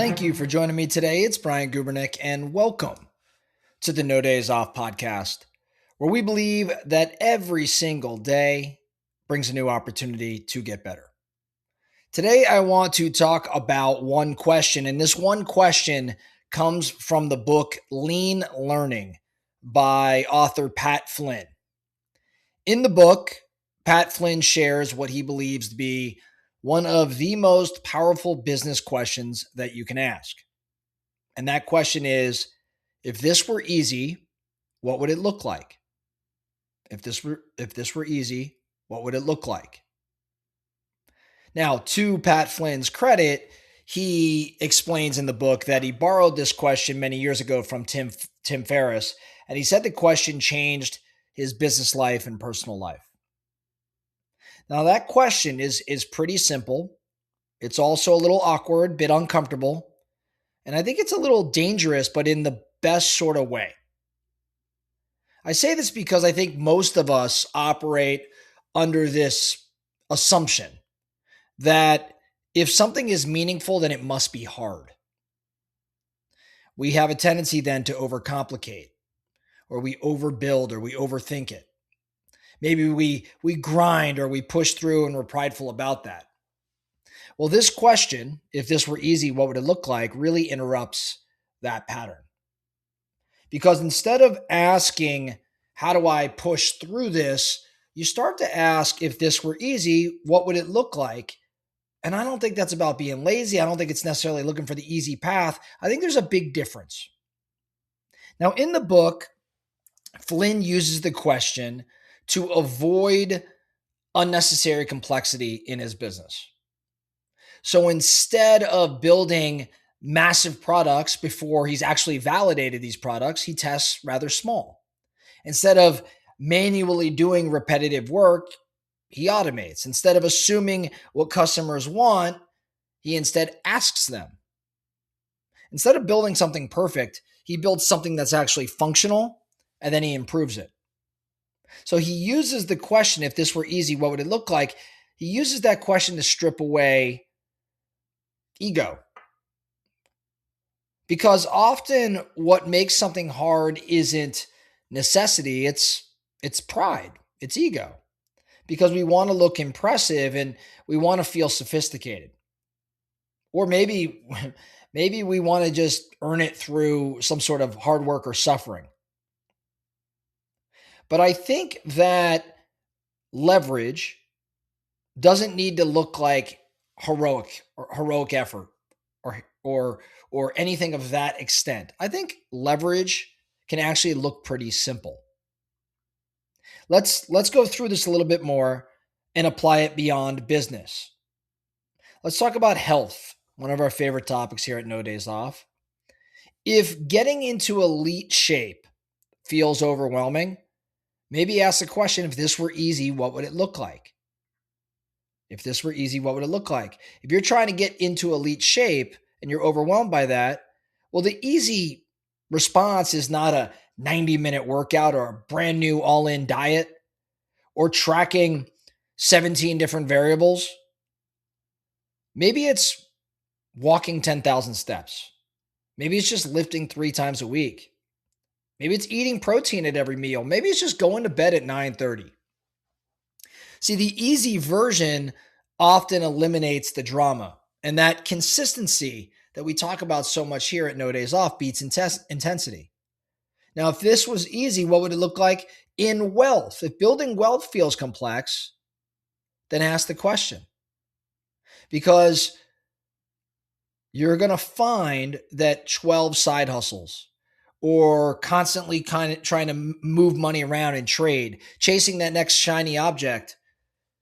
Thank you for joining me today. It's Brian Gubernick, and welcome to the No Days Off podcast, where we believe that every single day brings a new opportunity to get better. Today, I want to talk about one question, and this one question comes from the book Lean Learning by author Pat Flynn. In the book, Pat Flynn shares what he believes to be one of the most powerful business questions that you can ask. And that question is, if this were easy, what would it look like? If this were easy, what would it look like? Now, to Pat Flynn's credit, he explains in the book that he borrowed this question many years ago from Tim Ferriss, and he said the question changed his business life and personal life. Now, that question is pretty simple. It's also a little awkward, bit uncomfortable, and I think it's a little dangerous, but in the best sort of way. I say this because I think most of us operate under this assumption that if something is meaningful, then it must be hard. We have a tendency then to overcomplicate, or we overbuild, or we overthink it. Maybe we grind or we push through and we're prideful about that. Well, this question, if this were easy, what would it look like, really interrupts that pattern. Because instead of asking, how do I push through this? You start to ask, if this were easy, what would it look like? And I don't think that's about being lazy. I don't think it's necessarily looking for the easy path. I think there's a big difference. Now, in the book, Flynn uses the question to avoid unnecessary complexity in his business. So instead of building massive products before he's actually validated these products, he tests rather small. Instead of manually doing repetitive work, he automates. Instead of assuming what customers want, he instead asks them. Instead of building something perfect, he builds something that's actually functional, and then he improves it. So he uses the question, if this were easy, what would it look like? He uses that question to strip away ego. Because often what makes something hard isn't necessity, it's pride, it's ego. Because we want to look impressive and we want to feel sophisticated. Or maybe we want to just earn it through some sort of hard work or suffering. But I think that leverage doesn't need to look like heroic effort or anything of that extent. I think leverage can actually look pretty simple. Let's go through this a little bit more and apply it beyond business. Let's talk about health, one of our favorite topics here at No Days Off. If getting into elite shape feels overwhelming, maybe ask the question, if this were easy, what would it look like? If this were easy, what would it look like? If you're trying to get into elite shape and you're overwhelmed by that, well, the easy response is not a 90-minute workout or a brand new all-in diet or tracking 17 different variables. Maybe it's walking 10,000 steps. Maybe it's just lifting 3 times a week. Maybe it's eating protein at every meal. Maybe it's just going to bed at 9:30. See, the easy version often eliminates the drama, and that consistency that we talk about so much here at No Days Off beats intensity. Now, if this was easy, what would it look like in wealth? If building wealth feels complex, then ask the question. Because you're going to find that 12 side hustles or constantly kind of trying to move money around and trade, chasing that next shiny object,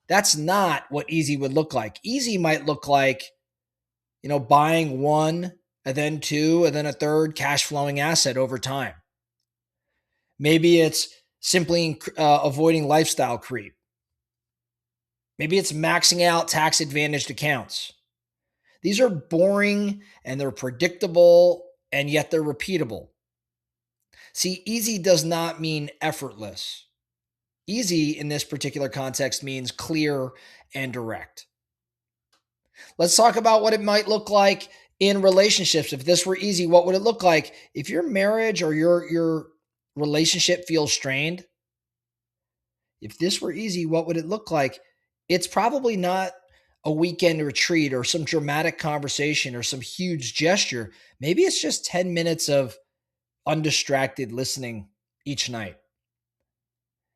that's not what easy would look like. Easy might look like, buying one and then two and then a third cash flowing asset over time. Maybe it's simply avoiding lifestyle creep. Maybe it's maxing out tax advantaged accounts. These are boring and they're predictable, and yet they're repeatable. See, easy does not mean effortless. Easy in this particular context means clear and direct. Let's talk about what it might look like In relationships, if this were easy, what would it look like? If your marriage or your relationship feels strained, if this were easy, what would it look like? It's probably not a weekend retreat or some dramatic conversation or some huge gesture. Maybe it's just 10 minutes of undistracted listening each night.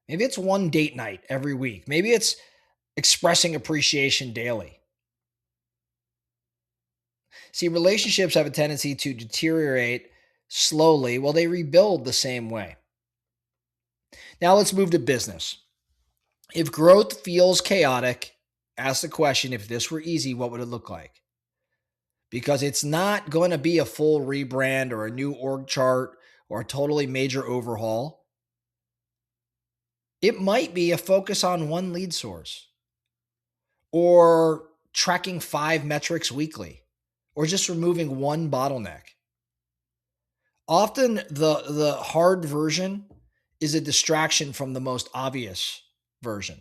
Maybe it's one date night every week. Maybe it's expressing appreciation daily. See, relationships have a tendency to deteriorate slowly while they rebuild the same way. Now let's move to business. If growth feels chaotic, ask the question, if this were easy, what would it look like? Because it's not going to be a full rebrand or a new org chart or a totally major overhaul. It might be a focus on one lead source or tracking 5 metrics weekly or just removing one bottleneck. Often the hard version is a distraction from the most obvious version.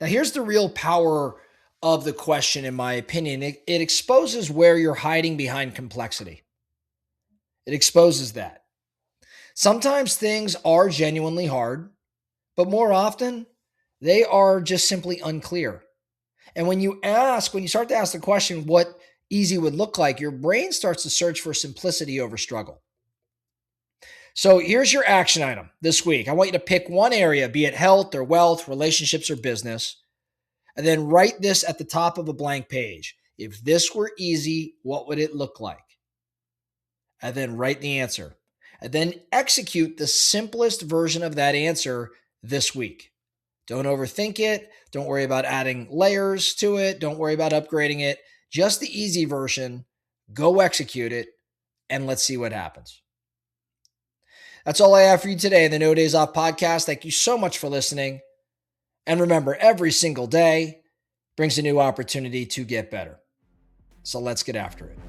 Now, here's the real power of the question, in my opinion. It exposes where you're hiding behind complexity. It exposes that. Sometimes things are genuinely hard, but more often, they are just simply unclear. And when you start to ask the question, what easy would look like, your brain starts to search for simplicity over struggle. So here's your action item this week. I want you to pick one area, be it health or wealth, relationships or business, and then write this at the top of a blank page. If this were easy, what would it look like? And then write the answer. And then execute the simplest version of that answer this week. Don't overthink it. Don't worry about adding layers to it. Don't worry about upgrading it. Just the easy version. Go execute it, and let's see what happens. That's all I have for you today in the No Days Off podcast. Thank you so much for listening. And remember, every single day brings a new opportunity to get better. So let's get after it.